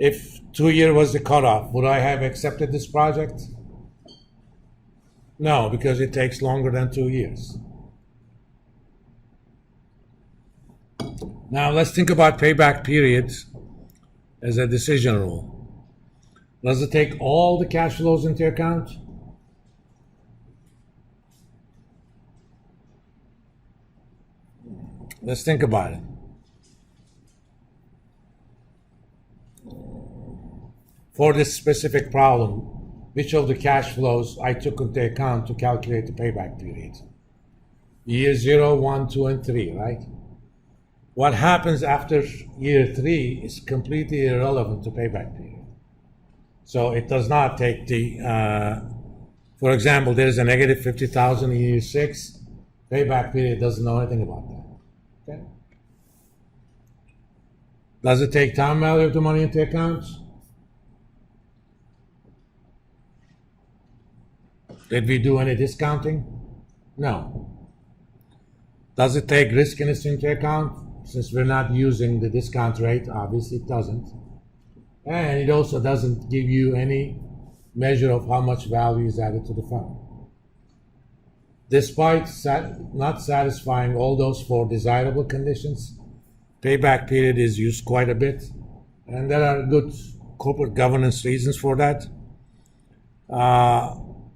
If 2 year was the cutoff, would I have accepted this project? No, because it takes longer than 2 years. Now let's think about payback periods as a decision rule. Does it take all the cash flows into account? Let's think about it. For this specific problem, which of the cash flows I took into account to calculate the payback period? Year 0, 1, 2, and 3, right? What happens after year 3 is completely irrelevant to payback period. So it does not take for example, there's a negative 50,000 in year 6. Payback period doesn't know anything about that. Okay? Does it take time value of the money into account? Did we do any discounting? No. Does it take riskiness into account? Since we're not using the discount rate, obviously it doesn't. And it also doesn't give you any measure of how much value is added to the fund. Despite not satisfying all those 4 desirable conditions, payback period is used quite a bit, and there are good corporate governance reasons for that.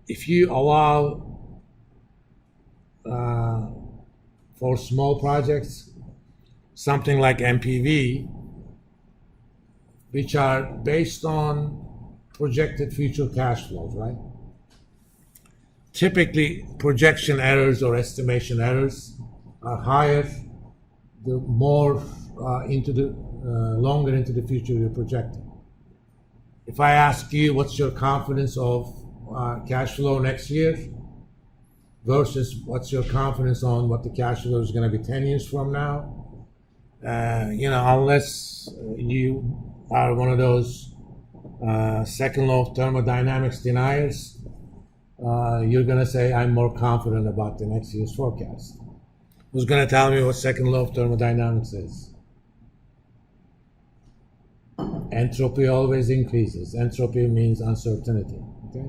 If you allow for small projects something like NPV, which are based on projected future cash flows, right? Typically, projection errors or estimation errors are higher the more longer into the future you're projecting. If I ask you what's your confidence of cash flow next year versus what's your confidence on what the cash flow is going to be 10 years from now, unless you are one of those second law of thermodynamics deniers, you're going to say, I'm more confident about the next year's forecast. Who's going to tell me what second law of thermodynamics is? Entropy always increases. Entropy means uncertainty. Okay?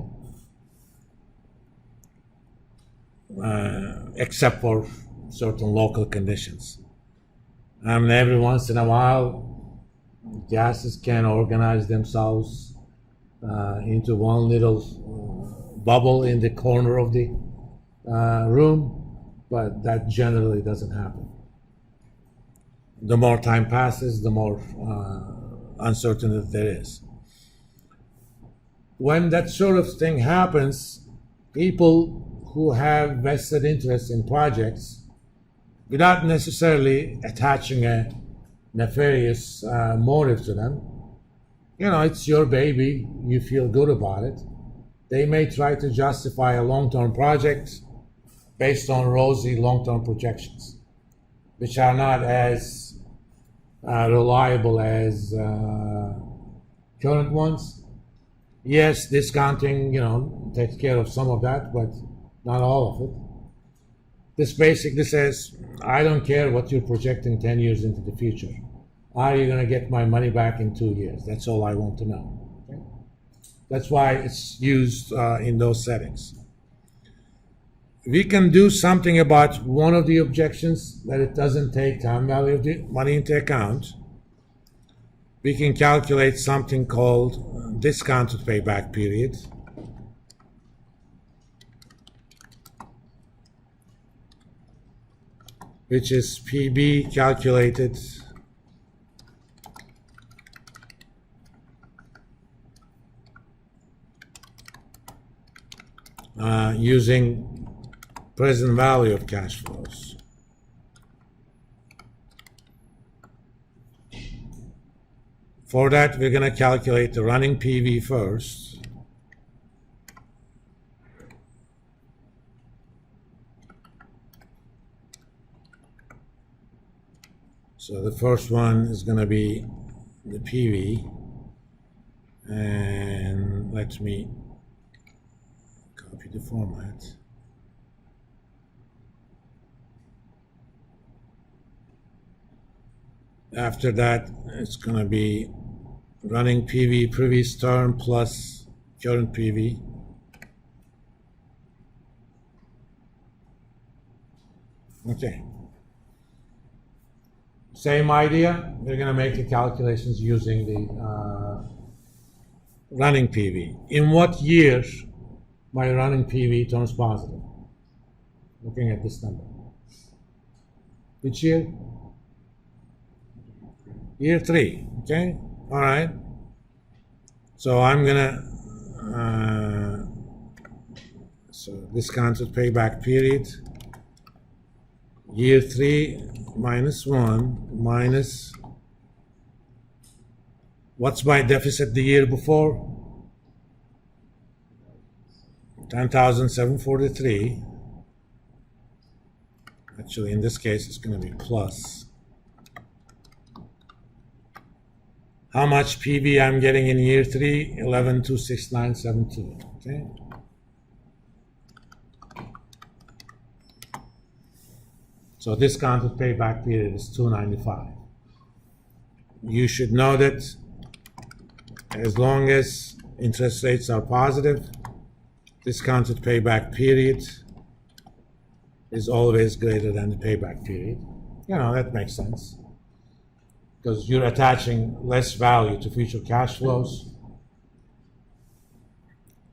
Except for certain local conditions. Every once in a while, gases can organize themselves into one little bubble in the corner of the room, but that generally doesn't happen. The more time passes, the more uncertainty there is. When that sort of thing happens, people who have vested interest in projects, without necessarily attaching a nefarious motive to them, it's your baby, you feel good about it. They may try to justify a long-term project based on rosy long-term projections, which are not as reliable as current ones. Yes, discounting, takes care of some of that, but not all of it. This basically says, I don't care what you're projecting 10 years into the future. Are you going to get my money back in 2 years? That's all I want to know. Okay? That's why it's used in those settings. We can do something about one of the objections, that it doesn't take time value of the money into account. We can calculate something called discounted payback period. Which is PB calculated using present value of cash flows. For that, we're going to calculate the running PV first. So the first one is going to be the PV, and let me copy the format. After that, it's going to be running PV previous term plus current PV. Okay. Same idea. We're going to make the calculations using the running PV. In what year my running PV turns positive? Looking at this number. Which year? Year 3. Okay. All right. So I'm gonna so discounted payback period. Year 3 minus 1 minus what's my deficit the year before? 10,743. Actually, in this case, it's going to be plus. How much PV I'm getting in year 3? 11,269.72. Okay. So discounted payback period is 295. You should know that as long as interest rates are positive, discounted payback period is always greater than the payback period. You know, that makes sense. Because you're attaching less value to future cash flows.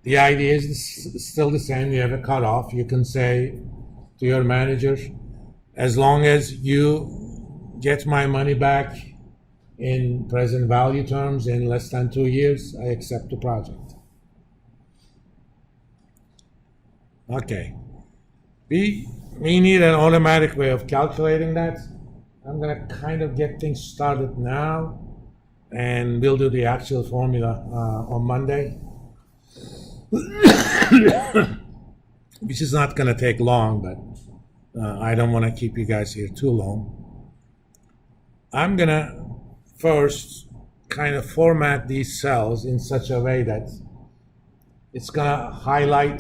The idea is still the same. You have a cutoff. You can say to your manager, as long as you get my money back in present value terms in less than 2 years, I accept the project. Okay. We need an automatic way of calculating that. I'm going to kind of get things started now, and we'll do the actual formula on Monday. Which is not going to take long, but I don't want to keep you guys here too long. I'm going to first kind of format these cells in such a way that it's going to highlight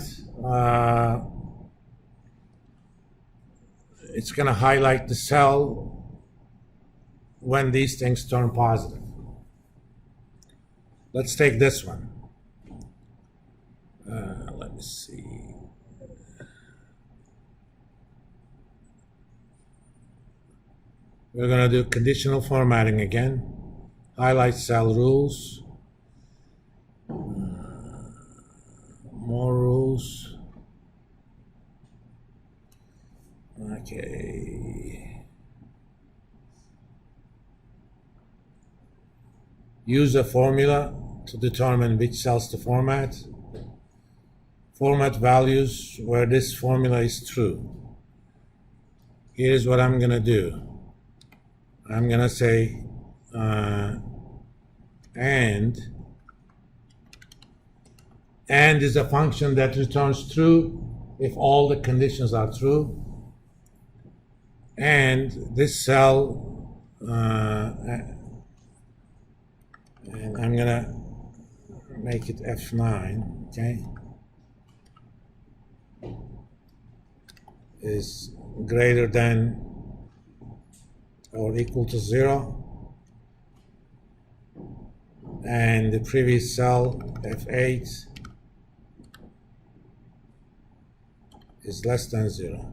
the cell when these things turn positive. Let's take this one. Let me see. We're going to do conditional formatting again. Highlight cell rules. More rules. Okay. Use a formula to determine which cells to format. Format values where this formula is true. Here's what I'm going to do. I'm going to say and is a function that returns true if all the conditions are true. And this cell, and I'm going to make it F9, okay, is greater than or equal to 0, and the previous cell, F8, is less than 0.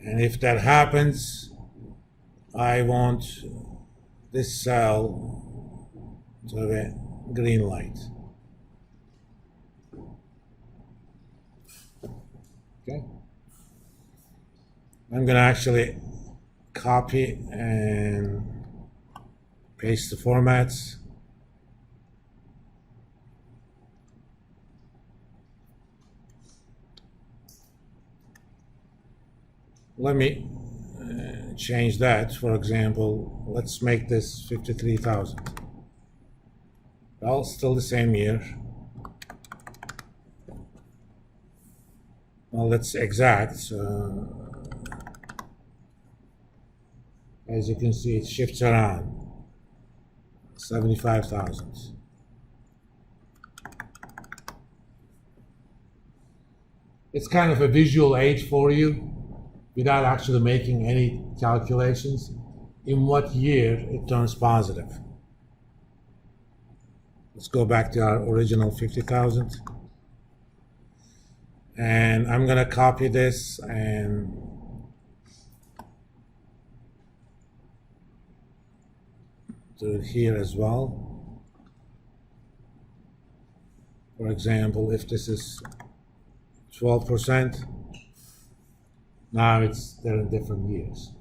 And if that happens, I want this cell to have a green light. Okay. I'm going to actually copy and paste the formats. Let me change that. For example, let's make this 53,000. Well, still the same year. Well, that's exact. As you can see, it shifts around. 75,000. It's kind of a visual aid for you without actually making any calculations. in what year it turns positive. Let's go back to our original 50,000. And I'm going to copy this and do it here as well. For example, if this is 12%, now they're in different years.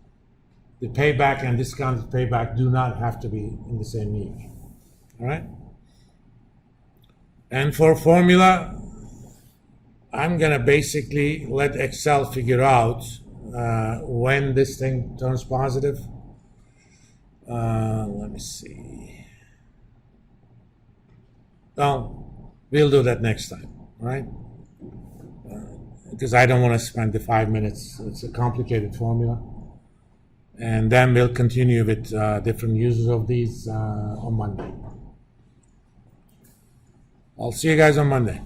The payback and discounted payback do not have to be in the same year. All right? And for formula, I'm gonna basically let Excel figure out when this thing turns positive. Let me see. Oh, we'll do that next time, all right? Because I don't want to spend the 5 minutes. It's a complicated formula. And then we'll continue with different uses of these on Monday. I'll see you guys on Monday.